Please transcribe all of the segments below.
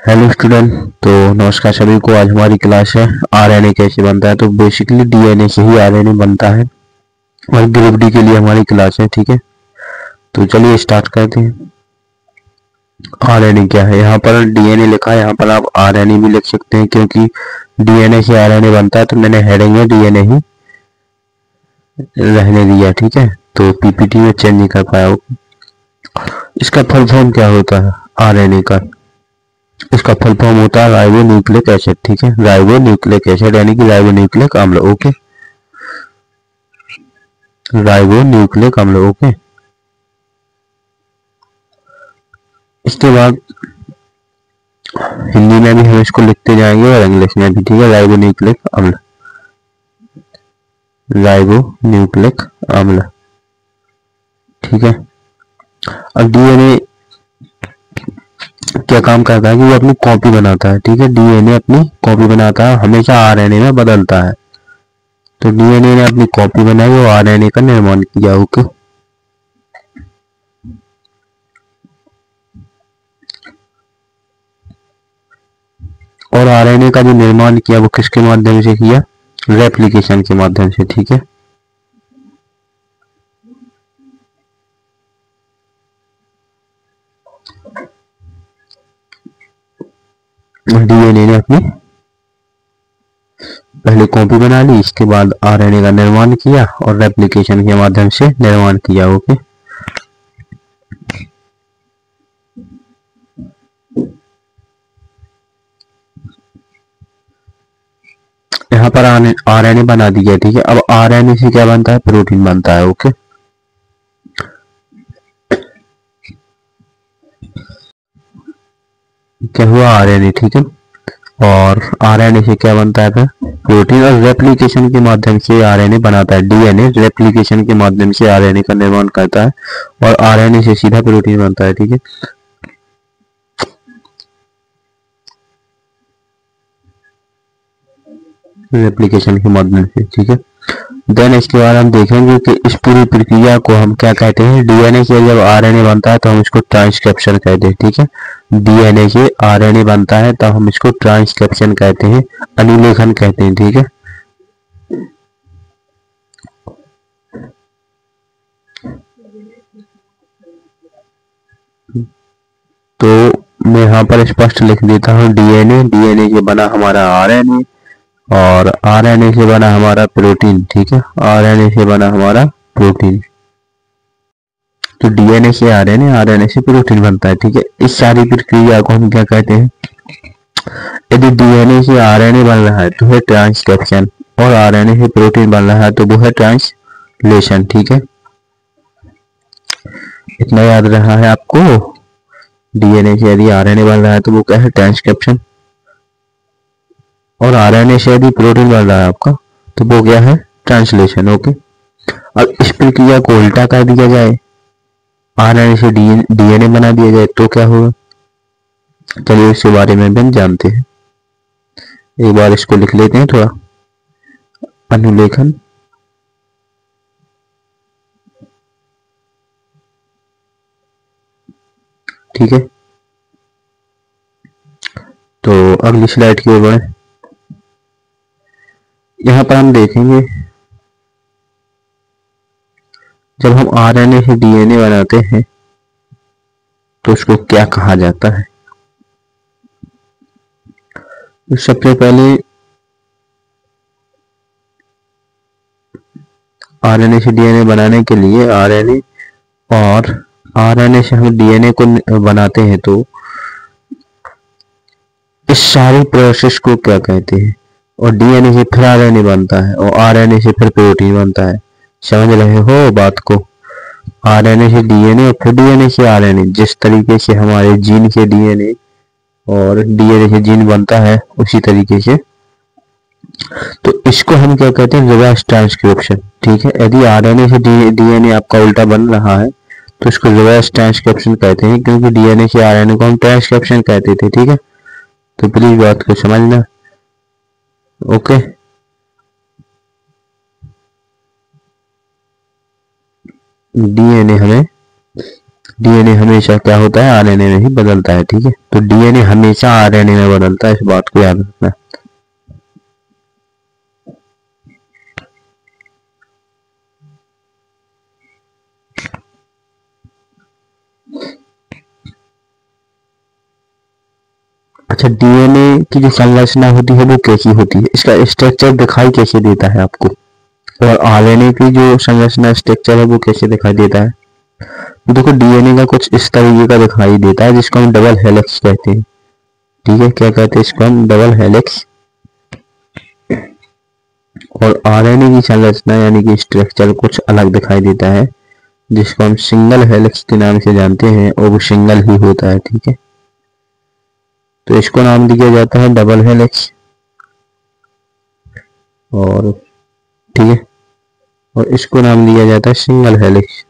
Hello student. तो नमस्कार सभी को। आज हमारी क्लास है आरएनए कैसे बनता है। तो बेसिकली डीएनए से ही आरएनए बनता है और ग्रुप डी के लिए हमारी क्लास है। ठीक है, तो चलिए स्टार्ट करते हैं। आरएनए क्या है, यहाँ पर डीएनए लिखा है, यहाँ पर आप आरएनए भी लिख सकते हैं क्योंकि डीएनए से आरएनए बनता है। तो मैंने हेडिंग में डीएनए ही रहने दिया। ठीक है, तो पीपीटी में चेंज नहीं कर पाया। इसका फुल फॉर्म क्या होता है आरएनए का? इसका फुल फॉर्म होता है राइबो न्यूक्लिक एसिड। ठीक है, राइबो न्यूक्लिक एसिड यानी कि राइबो न्यूक्लिक अम्ल। ओके, राइबो न्यूक्लिक अम्ल। ओके, इसके बाद हिंदी में भी हम इसको लिखते जाएंगे और इंग्लिश में भी। ठीक है, राइबो न्यूक्लिक अम्ल, राइबो न्यूक्लिक अम्ल। ठीक है, अब डीएनए क्या काम करता है कि वो अपनी कॉपी बनाता है। ठीक है, डीएनए अपनी कॉपी बनाता है, हमेशा आरएनए में बदलता है। तो डीएनए ने अपनी कॉपी बनाई और आरएनए का निर्माण किया। ओके, और आरएनए का जो निर्माण किया वो किसके माध्यम से किया? रेप्लिकेशन के माध्यम से। ठीक है, डीएनए ने अपनी पहले कॉपी बना ली, इसके बाद आरएनए का निर्माण किया और रेप्लिकेशन के माध्यम से निर्माण किया। ओके, यहाँ पर आरएनए बना दिया। ठीक है, अब आरएनए से क्या बनता है? प्रोटीन बनता है। ओके, क्या हुआ? आरएनए। ठीक है, और आरएनए से क्या बनता है फिर? प्रोटीन। और रेप्लिकेशन के माध्यम से आरएनए बनाता है। डीएनए रेप्लिकेशन के माध्यम से आरएनए का निर्माण करता है और आरएनए से सीधा प्रोटीन बनता है। ठीक है, रेप्लिकेशन के माध्यम से। ठीक है, देन इसके बाद हम देखेंगे कि इस पूरी प्रक्रिया को हम क्या कहते हैं। डीएनए से जब आरएनए बनता है तो हम इसको ट्रांसक्रिप्शन कहते हैं। ठीक है, डीएनए से आरएनए बनता है तब हम इसको ट्रांसक्रिप्शन कहते हैं, अनुलेखन कहते हैं। ठीक है, तो मैं यहाँ पर स्पष्ट लिख देता हूँ डीएनए, डीएनए से बना हमारा आरएनए और आरएनए से बना हमारा प्रोटीन। ठीक है, आरएनए से बना हमारा प्रोटीन। तो डीएनए से आरएनए, आरएनए से प्रोटीन बनता है। ठीक है, इस सारी प्रक्रिया को हम क्या कहते हैं? यदि डीएनए से आरएनए बन रहा है तो है ट्रांसक्रिप्शन और आरएनए से प्रोटीन बन रहा है तो वो है ट्रांसलेशन। ठीक है, इतना याद रहा है आपको? डीएनए से यदि आरएनए बन रहा है तो वो क्या है? ट्रांसक्रिप्शन। और आरएनए से यदि प्रोटीन बन रहा है आपका तो वो क्या है? ट्रांसलेशन। ओके, अब इस प्रक्रिया को उल्टा कर दिया जाए, आरएनए से डीएनए बना दिया जाए तो क्या होगा? चलिए इसके बारे में भी जानते हैं। एक बार इसको लिख लेते हैं थोड़ा, अनुलेखन। ठीक है, तो अगली स्लाइड की ओर बढ़े। यहाँ पर हम देखेंगे जब हम आरएनए से डीएनए बनाते हैं तो उसको क्या कहा जाता है। तो सबसे पहले आरएनए से डीएनए बनाने के लिए आरएनए और आरएनए से हम डीएनए को बनाते हैं तो इस सारी प्रोसेस को क्या कहते हैं? और डीएनए से फिर आरएनए बनता है और आरएनए से फिर प्रोटीन बनता है। समझ रहे हो बात को? आरएनए से डीएनए और फिर डीएनए से आरएनए, जिस तरीके से हमारे जीन के डीएनए और डीएनए से जीन बनता है उसी तरीके से। तो इसको हम क्या कहते हैं? Reverse transcription. ठीक है, यदि आरएनए से डीएनए आपका उल्टा बन रहा है तो इसको रिवर्स ट्रांसक्रिप्शन कहते हैं, क्योंकि डीएनए से आरएनए को हम ट्रांसक्रिप्शन कहते थे। ठीक है, तो प्लीज बात को समझना। ओके, डीएनए हमें डीएनए हमेशा क्या होता है, आरएनए में ही बदलता है। ठीक है, तो डीएनए हमेशा आरएनए में बदलता है, इस बात को याद रखना। अच्छा, डीएनए की जो संरचना होती है वो कैसी होती है, इसका स्ट्रक्चर दिखाई कैसे देता है आपको, और आरएनए की जो संरचना स्ट्रक्चर है वो कैसे दिखाई देता है। तो देखो, डीएनए का कुछ इस तरीके का दिखाई देता है, जिसको हम डबल हेलिक्स कहते हैं। ठीक है, क्या कहते हैं इसको हम, डबल हेलिक्स। और आरएनए की संरचना यानी कि स्ट्रक्चर कुछ अलग दिखाई देता है, जिसको हम सिंगल हेलिक्स के नाम से जानते हैं, और वो सिंगल ही होता है। ठीक है, तो इसको नाम दिया जाता है डबल हेलिक्स। और ठीक है, और इसको नाम दिया जाता है सिंगल हेलिक्स।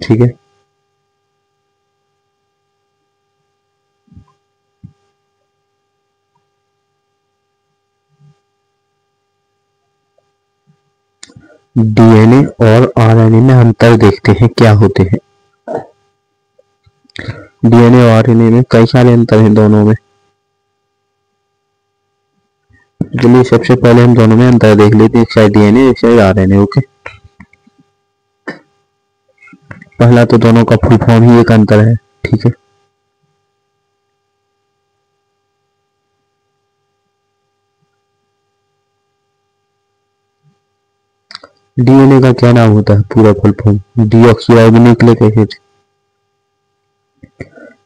ठीक है, डीएनए और आरएनए में अंतर देखते हैं क्या होते हैं। डीएनए और आरएनए में कई सारे अंतर हैं दोनों में। चलिए, सबसे पहले हम दोनों में अंतर देख लेते हैं, एक साइड डीएनए एक साइड आरएनए। ओके, पहला तो दोनों का फुल फॉर्म ही एक अंतर है। ठीक है, डीएनए का क्या नाम होता है पूरा full form, deoxyribonucleic acid.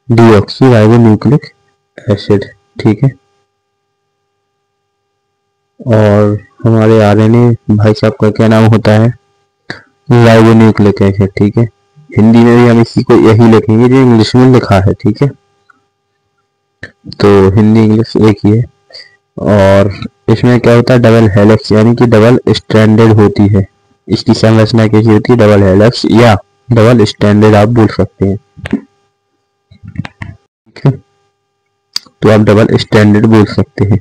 Deoxyribonucleic acid. ठीक है, और हमारे आरएनए भाई साहब का क्या नाम होता है, राइबोन्यूक्लिक एसिड। ठीक है, हिंदी में भी हम इसी को यही लिखेंगे जो इंग्लिश में लिखा है। ठीक है, तो हिंदी इंग्लिश एक ही है। और इसमें क्या होता है, डबल हेलिक्स यानी कि डबल स्ट्रैंडेड होती है। इसकी संरचना कैसी होती है, डबल हेलिक्स या डबल स्ट्रैंडेड आप बोल सकते हैं। ठीक है, तो आप डबल स्ट्रैंडेड बोल सकते हैं।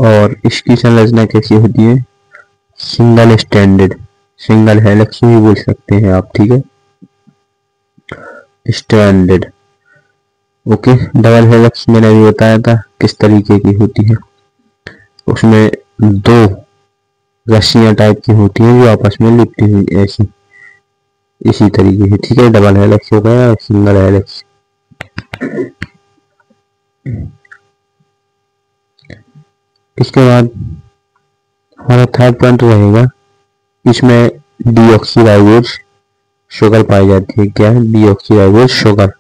और इसकी संरचना कैसी होती है, सिंगल स्ट्रैंडेड, सिंगल हेलिक्स भी बोल सकते हैं आप। ठीक है, स्ट्रैंडेड। ओके, डबल हेलिक्स मैंने अभी बताया था किस तरीके की होती है, उसमें दो रस्सियां टाइप की होती हैं जो आपस में लिपटी हुई ऐसी, इसी तरीके से। ठीक है, डबल हेलिक्स हो गया, सिंगल हेलिक्स। इसके बाद हमारा थर्ड पॉइंट रहेगा, इसमें डीऑक्सीराइबोज शुगर पाई जाती है। क्या है, डीऑक्सीराइबोज शुगर।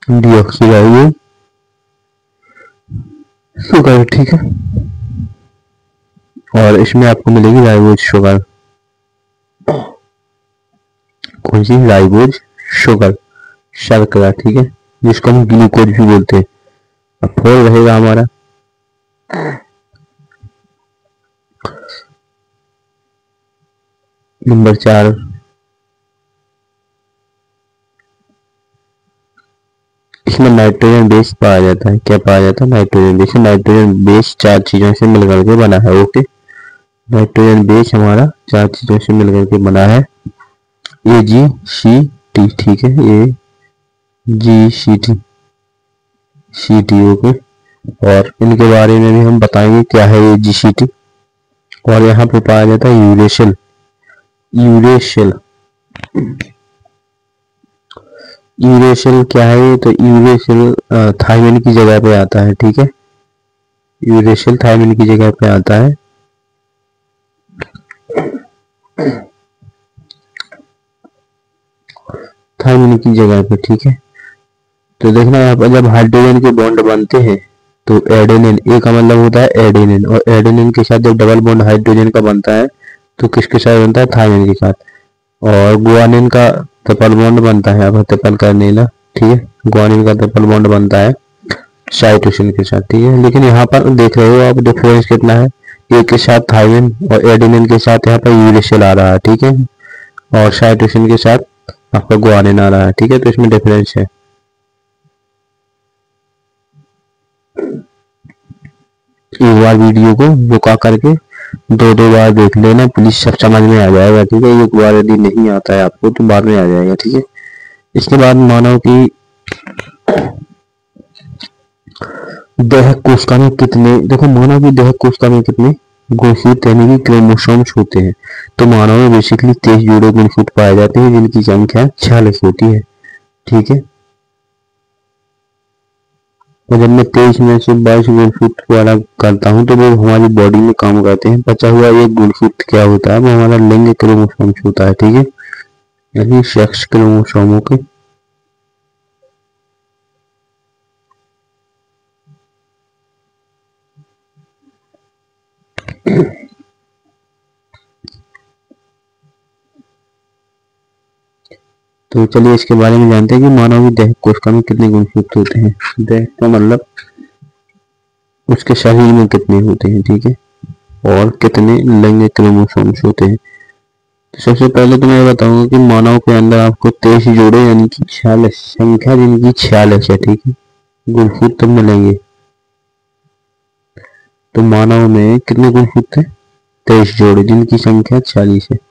Deoxyribose sugar. ठीक है, और इसमें आपको मिलेगी राइबोज शुगर। कौन सी, राइबोज शुगर, शर्करा। ठीक है, जिसको हम ग्लूकोज भी बोलते हैं। अब फोर रहेगा हमारा नंबर 4, इसमें नाइट्रोजन बेस पाया जाता है। क्या पाया जाता है, नाइट्रोजन बेस। नाइट्रोजन बेस 4 चीजों से मिलकर के बना है। ओके, नाइट्रोजन बेस हमारा 4 चीजों से मिलकर के बना है, AgCT। ठीक है, AgCT, CT। ओके, और इनके बारे में भी हम बताएंगे क्या है AgCT। और यहाँ पे पाया जाता है यूरेशिल। यूरेशिल, यूरेशिल क्या है, तो यूरेशिल थायमिन की जगह पे आता है। ठीक है, यूरेशिल थायमिन की जगह पे आता है। थायमिन की जगह पे। ठीक है, तो देखना यहाँ पर जब हाइड्रोजन के बॉन्ड बनते हैं तो एडेनिन, ए का मतलब होता है एडेनिन, और एडेनिन के साथ जब डबल बॉन्ड हाइड्रोजन का बनता है तो किसके साथ बनता है, थायमिन के साथ। और गुआनिन का ट्रिपल बॉन्ड बनता है, यहाँ ट्रिपल करने ला। ठीक है, गुआनिन का ट्रिपल बॉन्ड बनता है साइटोसिन के साथ। ठीक है, लेकिन यहाँ पर देख रहे हो आप डिफरेंस कितना है, ए के साथ थायमिन और एडेनिन के साथ यहाँ पर यूरेशिल आ रहा है। ठीक है, और साइटोसिन के साथ आपका गुआनिन आ रहा है। ठीक है, तो इसमें डिफरेंस है। एक बार वीडियो को रुका करके दो बार देख लेना, प्लीज, सब समझ में आ जाएगा, ठीक है। एक बार यदि नहीं आता है आपको तो बाद में आ जाएगा, ठीक है। इसके बाद मानव की देह कोशिका में कितने, देखो मानव की देह कोशिका में कितने गुणसूत्र यानी कि क्रोमोसोम्स होते हैं। तो मानव में बेसिकली 23 जोड़े गुणसूत्र पाए जाते हैं जिनकी संख्या 46 होती है, ठीक है। और जब मैं 23 में से 22 गुणसूत्र को अलग करता हूँ तो वो हमारी बॉडी में काम करते हैं। बचा हुआ एक गुणसूत्र क्या होता है, वो हमारा लिंग क्रोमोसोम्स होता है, ठीक है, यानी सेक्स क्रोमोसोमों के। तो चलिए इसके बारे में जानते हैं कि मानव की देह कोशिका में कितने गुणसूत्र होते हैं। देह का मतलब उसके शरीर में कितने होते हैं, ठीक है, और कितने लिंग क्रोमोसोम्स होते हैं। तो सबसे पहले तो मैं बताऊंगा कि मानव के अंदर आपको 23 जोड़े यानी कि 46 संख्या जिनकी 46 है, ठीक है, गुणसूत्र मिलेंगे। तो मानव में कितने गुणसूत्र हैं, 23 जोड़े जिनकी संख्या 46 है।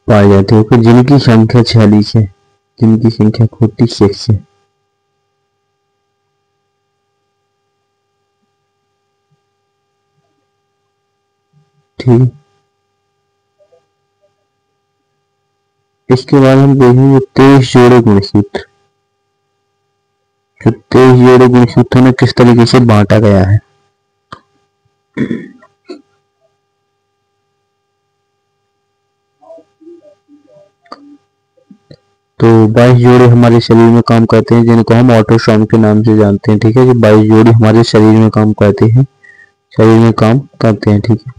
पाए जाते हैं, फिर जिनकी संख्या 46 है, जिनकी संख्या 46 है। ठीक, इसके बाद हम देखेंगे 23 जोड़े गुणसूत्र। तो 23 जोड़े गुणसूत्रों में किस तरीके से बांटा गया है। तो 22 जोड़े हमारे शरीर में काम करते हैं जिनको हम ऑटोसोम के नाम से जानते हैं, ठीक है। जो 22 जोड़े हमारे शरीर में काम करते हैं, शरीर में काम करते हैं, ठीक है।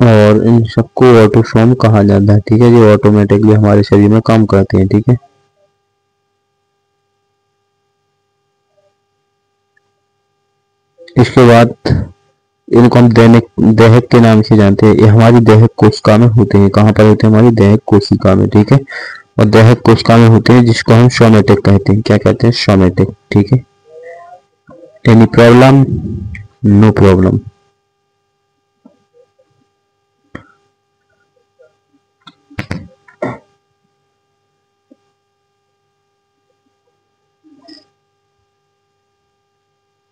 और इन सबको ऑटोसोम कहा जाता है, ठीक है, जो ऑटोमेटिकली हमारे शरीर में काम करते हैं, ठीक है। इसके बाद इनको हम देहक के नाम से जानते हैं। ये हमारी देहक कोशिका में होते हैं। कहाँ पर होते हैं, हमारी देहक कोशिका में, ठीक है। और देहक कोशिका में होते हैं जिसको हम सोमेटिक कहते हैं। क्या कहते हैं, सोमेटिक, ठीक है। Any problem, no problem.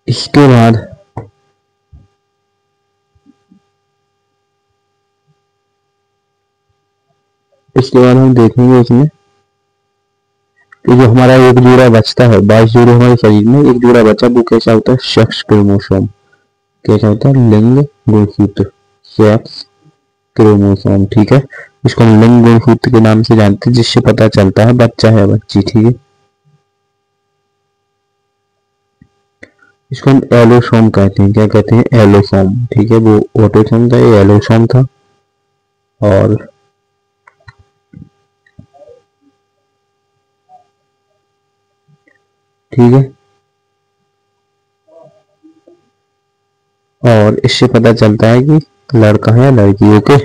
इसके बाद हम देखेंगे इसमें कि जो हमारा एक जोड़ा बचता है, 22 जोड़े हमारे शरीर में, एक जोड़ा बचा, वो कैसा होता है, सेक्स क्रोमोसोम। कैसा होता है, लिंग गुणसूत्र, सेक्स क्रोमोसोम, ठीक है। इसको हम लिंग गुणसूत्र के नाम से जानते हैं, जिससे पता चलता है बच्चा है बच्ची, ठीक है। इसको हम एलोसोम कहते हैं। क्या कहते हैं, एलोसोम, ठीक है। वो ऑटोसोम था, ये एलोसोम था। और ठीक है, और इससे पता चलता है कि लड़का है या लड़की, ओके।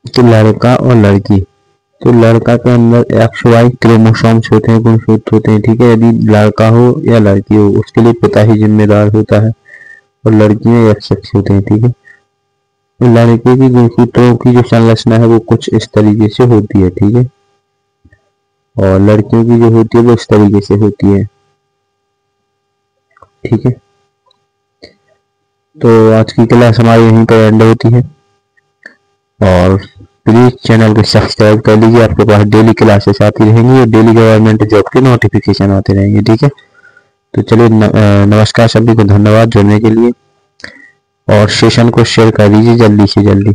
तो लड़का और लड़की, तो लड़का के अंदर एक्स वाई क्रोमोसोम्स होते हैं, गुणसूत्र होते हैं, ठीक है। यदि लड़का हो या लड़की हो उसके लिए पिता ही जिम्मेदार होता है, और लड़की में एक्स एक्स होते हैं, ठीक है। तो लड़के की गुणसूत्रों की जो संरचना है वो कुछ इस तरीके से होती है, ठीक है, और लड़कियों की जो होती है वो इस तरीके से होती है, ठीक है। तो आज की क्लास हमारी यहीं पर एंड होती है, और प्लीज चैनल को सब्सक्राइब कर लीजिए। आपके पास डेली क्लासेस आती रहेंगी और डेली गवर्नमेंट जॉब के नोटिफिकेशन आते रहेंगे, ठीक है। तो चलिए, नमस्कार सभी को, धन्यवाद जुड़ने के लिए, और सेशन को शेयर कर दीजिए जल्दी से जल्दी।